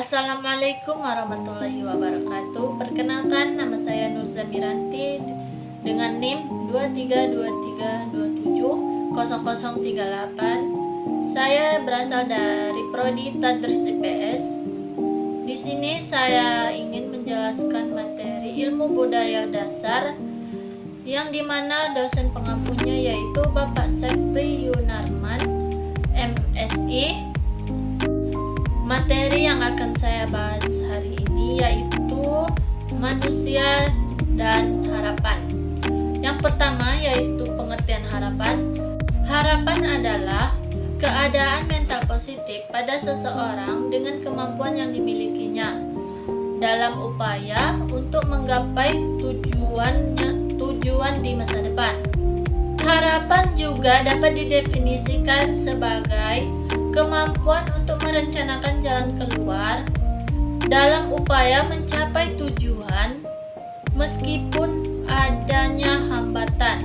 Assalamualaikum warahmatullahi wabarakatuh. Perkenalkan, nama saya Nur Zamiranti dengan NIM 2323270038. Saya berasal dari Prodi Tadris IPS. Di sini saya ingin menjelaskan materi ilmu budaya dasar yang dimana dosen pengampunya yaitu Bapak Sepri Yunarman, MSI. Materi yang akan saya bahas hari ini yaitu manusia dan harapan. Yang pertama yaitu pengertian harapan. Harapan adalah keadaan mental positif pada seseorang dengan kemampuan yang dimilikinya dalam upaya untuk menggapai tujuan di masa depan. Harapan juga dapat didefinisikan sebagai kemampuan untuk merencanakan jalan keluar dalam upaya mencapai tujuan meskipun adanya hambatan,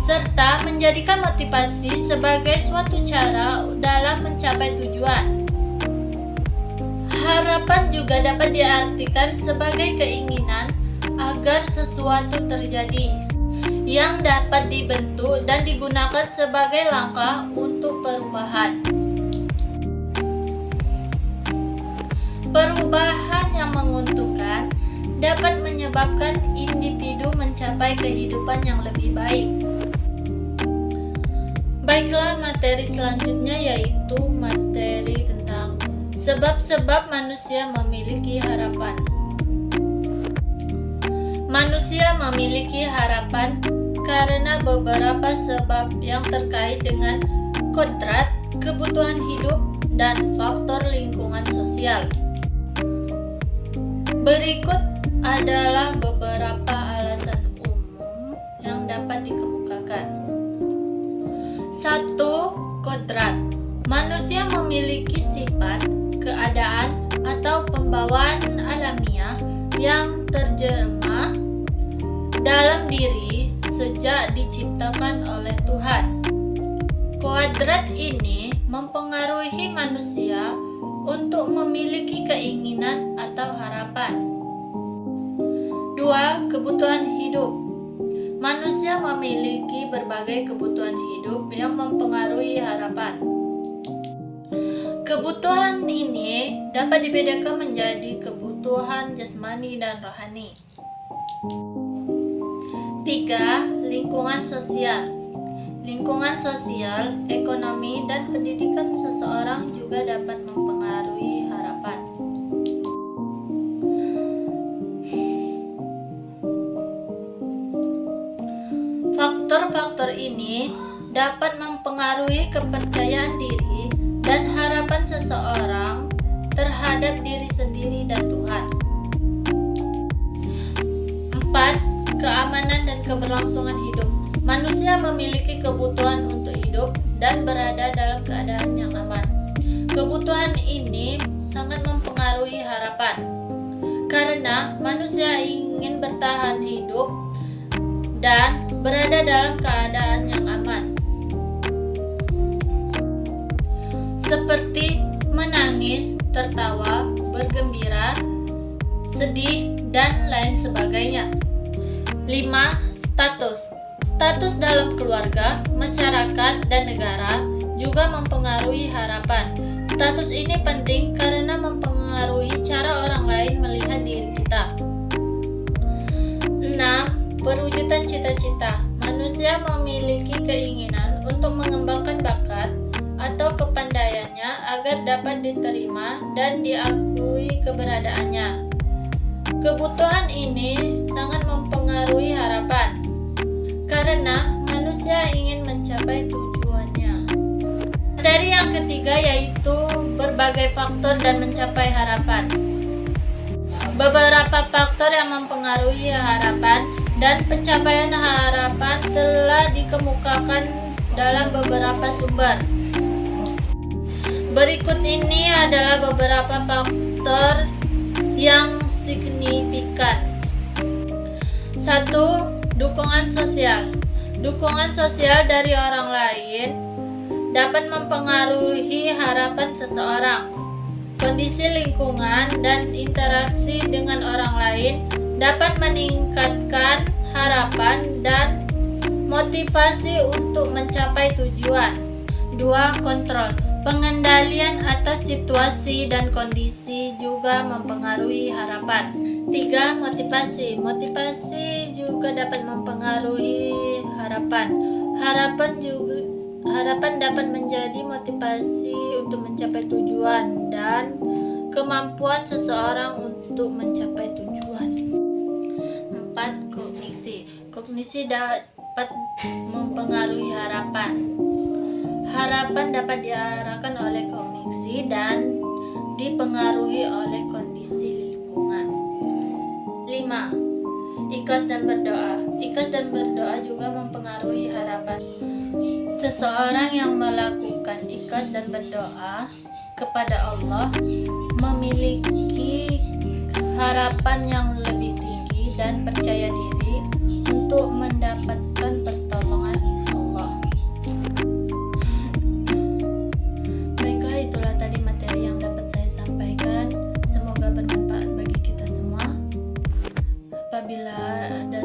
serta menjadikan motivasi sebagai suatu cara dalam mencapai tujuan. Harapan juga dapat diartikan sebagai keinginan agar sesuatu terjadi yang dapat dibentuk dan digunakan sebagai langkah untuk perubahan. Perubahan yang menguntungkan dapat menyebabkan individu mencapai kehidupan yang lebih baik. Baiklah, materi selanjutnya yaitu materi tentang sebab-sebab manusia memiliki harapan. Manusia memiliki harapan karena beberapa sebab yang terkait dengan kodrat, kebutuhan hidup, dan faktor lingkungan sosial. Berikut adalah beberapa alasan umum yang dapat dikemukakan. 1. Kodrat. Manusia memiliki sifat, keadaan, atau pembawaan alamiah yang terjemah dalam diri sejak diciptakan oleh Tuhan. Kodrat ini mempengaruhi manusia untuk memiliki keinginan atau harapan. 2. Kebutuhan hidup. Manusia memiliki berbagai kebutuhan hidup yang mempengaruhi harapan. Kebutuhan ini dapat dibedakan menjadi kebutuhan jasmani dan rohani. 3. Lingkungan sosial. Lingkungan sosial, ekonomi, dan pendidikan seseorang juga dapat mempengaruhi harapan. Faktor-faktor ini dapat mempengaruhi kepercayaan diri dan harapan seseorang terhadap diri sendiri dan Tuhan. 4. Keamanan dan keberlangsungan hidup. Manusia memiliki kebutuhan untuk hidup dan berada dalam keadaan yang aman. Kebutuhan ini sangat mempengaruhi harapan, karena manusia ingin bertahan hidup dan berada dalam keadaan yang aman, seperti menangis, tertawa, bergembira, sedih, dan lain sebagainya. 5. Status. Status dalam keluarga, masyarakat, dan negara juga mempengaruhi harapan. Status ini penting karena mempengaruhi cara orang lain melihat diri kita. 6. Perwujudan cita-cita. Manusia memiliki keinginan untuk mengembangkan bakat atau kepandaiannya agar dapat diterima dan diakui keberadaannya. Kebutuhan ini sangat mempengaruhi harapan, karena manusia ingin mencapai tujuannya. Materi yang ketiga yaitu berbagai faktor dan mencapai harapan. Beberapa faktor yang mempengaruhi harapan dan pencapaian harapan telah dikemukakan dalam beberapa sumber. Berikut ini adalah beberapa faktor yang signifikan. 1. Dukungan sosial. Dukungan sosial dari orang lain dapat mempengaruhi harapan seseorang. kondisi lingkungan, dan interaksi dengan orang lain dapat meningkatkan harapan dan motivasi untuk mencapai tujuan. 2. Kontrol. Pengendalian atas situasi dan kondisi juga mempengaruhi harapan. 3. Motivasi. Motivasi juga dapat mempengaruhi harapan. Harapan dapat menjadi motivasi untuk mencapai tujuan dan kemampuan seseorang untuk mencapai tujuan. 4. Kognisi. Kognisi dapat mempengaruhi harapan. Harapan dapat diarahkan oleh kognisi dan dipengaruhi oleh kondisi lingkungan. 5. Ikhlas dan berdoa. Ikhlas dan berdoa juga mempengaruhi harapan. Seseorang yang melakukan ikhlas dan berdoa kepada Allah memiliki harapan yang lebih tinggi dan percaya diri untuk mendapatkan pertolongan Allah. Baiklah, itulah tadi materi yang dapat saya sampaikan. Semoga bermanfaat bagi kita semua. Apabila ada